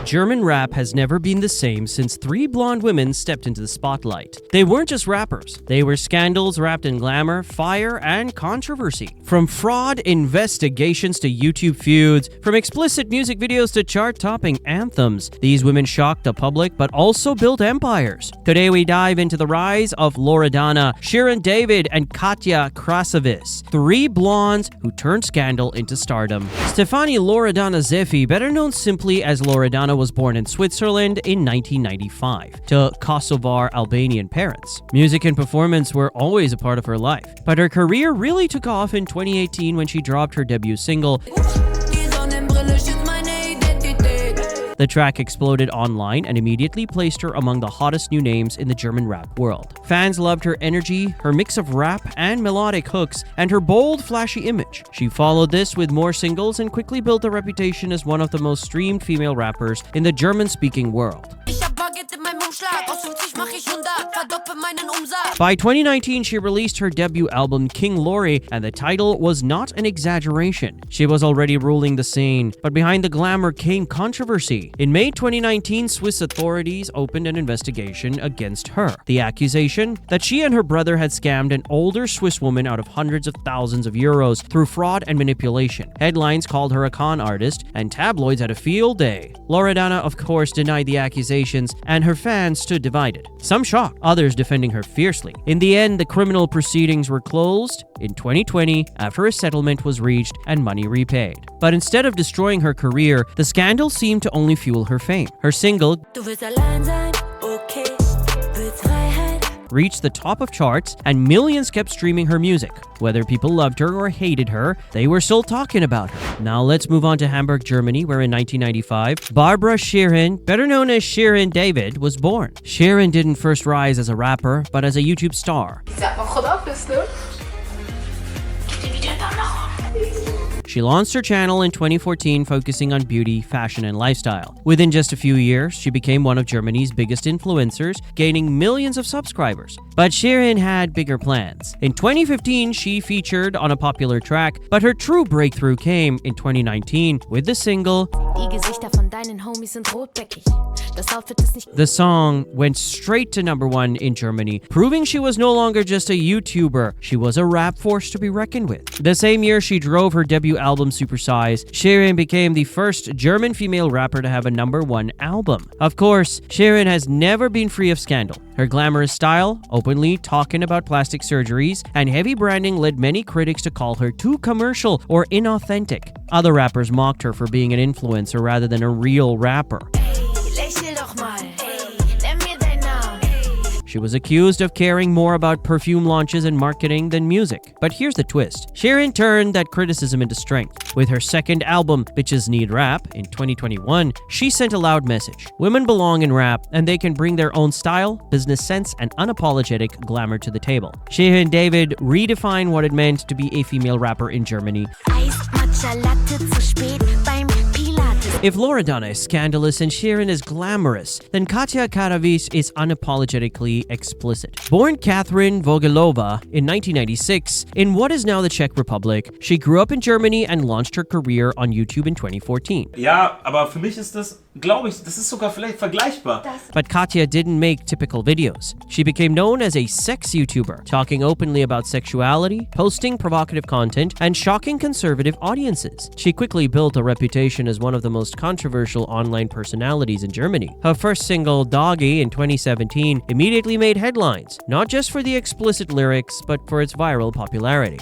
German rap has never been the same since three blonde women stepped into the spotlight. They weren't just rappers. They were scandals wrapped in glamour, fire, and controversy. From fraud investigations to YouTube feuds, from explicit music videos to chart-topping anthems, these women shocked the public but also built empires. Today we dive into the rise of Loredana, Shirin David, and Katja Krasavice, three blondes who turned scandal into stardom. Stefani Loredana Zeffi, better known simply as Loredana, was born in Switzerland in 1995 to Kosovar Albanian parents. Music and performance were always a part of her life, but her career really took off in 2018 when she dropped her debut single. The track exploded online and immediately placed her among the hottest new names in the German rap world. Fans loved her energy, her mix of rap and melodic hooks, and her bold, flashy image. She followed this with more singles and quickly built a reputation as one of the most streamed female rappers in the German-speaking world. By 2019, she released her debut album King Lori, and the title was not an exaggeration. She was already ruling the scene, but behind the glamour came controversy. In May 2019, Swiss authorities opened an investigation against her. The accusation that she and her brother had scammed an older Swiss woman out of hundreds of thousands of euros through fraud and manipulation. Headlines called her a con artist, and tabloids had a field day. Loredana, of course, denied the accusations, and her fans stood divided. Some shocked, others defending her fiercely. In the end, the criminal proceedings were closed in 2020 after a settlement was reached and money repaid. But instead of destroying her career, the scandal seemed to only fuel her fame. Her single reached the top of charts, and millions kept streaming her music. Whether people loved her or hated her, they were still talking about her. Now let's move on to Hamburg, Germany, where in 1995, Barbara Shirin, better known as Shirin David, was born. Shirin didn't first rise as a rapper, but as a YouTube star. She launched her channel in 2014, focusing on beauty, fashion, and lifestyle. Within just a few years, she became one of Germany's biggest influencers, gaining millions of subscribers. But Shirin had bigger plans. In 2015, she featured on a popular track, but her true breakthrough came in 2019 with the single. The song went straight to #1 in Germany, proving she was no longer just a YouTuber. She was a rap force to be reckoned with. The same year she drove her debut album Supersize, Shirin became the first German female rapper to have a #1 album. Of course, Shirin has never been free of scandal. Her glamorous style, openly talking about plastic surgeries, and heavy branding led many critics to call her too commercial or inauthentic. Other rappers mocked her for being an influencer rather than a real rapper. She was accused of caring more about perfume launches and marketing than music. But here's the twist. Shirin turned that criticism into strength. With her second album, Bitches Need Rap, in 2021, she sent a loud message. Women belong in rap, and they can bring their own style, business sense, and unapologetic glamour to the table. Shirin David redefined what it meant to be a female rapper in Germany. If Loredana is scandalous and Shirin is glamorous, then Katja Krasavice is unapologetically explicit. Born Catherine Vogelova in 1996 in what is now the Czech Republic, she grew up in Germany and launched her career on YouTube in 2014. Ja, aber für mich ist das, glaube ich, das ist sogar vielleicht vergleichbar. But Katja didn't make typical videos. She became known as a sex YouTuber, talking openly about sexuality, posting provocative content, and shocking conservative audiences. She quickly built a reputation as one of the most controversial online personalities in Germany. Her first single, Doggy, in 2017, immediately made headlines, not just for the explicit lyrics, but for its viral popularity.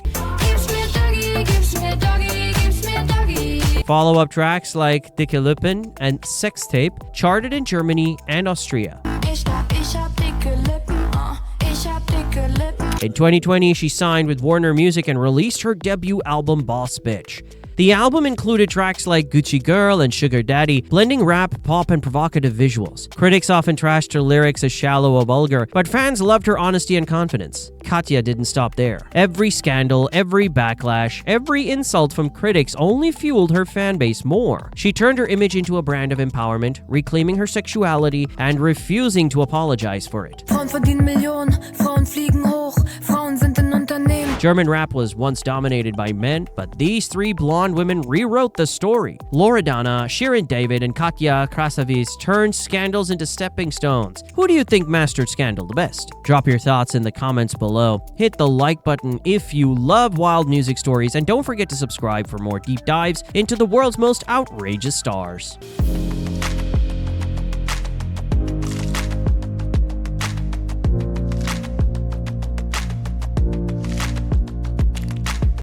Follow-up tracks like Dicke Lippen and Sex Tape charted in Germany and Austria. In 2020, she signed with Warner Music and released her debut album Boss Bitch. The album included tracks like Gucci Girl and Sugar Daddy, blending rap, pop, and provocative visuals. Critics often trashed her lyrics as shallow or vulgar, but fans loved her honesty and confidence. Katja didn't stop there. Every scandal, every backlash, every insult from critics only fueled her fan base more. She turned her image into a brand of empowerment, reclaiming her sexuality and refusing to apologize for it. German rap was once dominated by men, but these three blonde blonde women rewrote the story. Loredana, Shirin David, and Katja Krasavice turned scandals into stepping stones. Who do you think mastered Scandal the best? Drop your thoughts in the comments below. Hit the like button if you love wild music stories, and don't forget to subscribe for more deep dives into the world's most outrageous stars.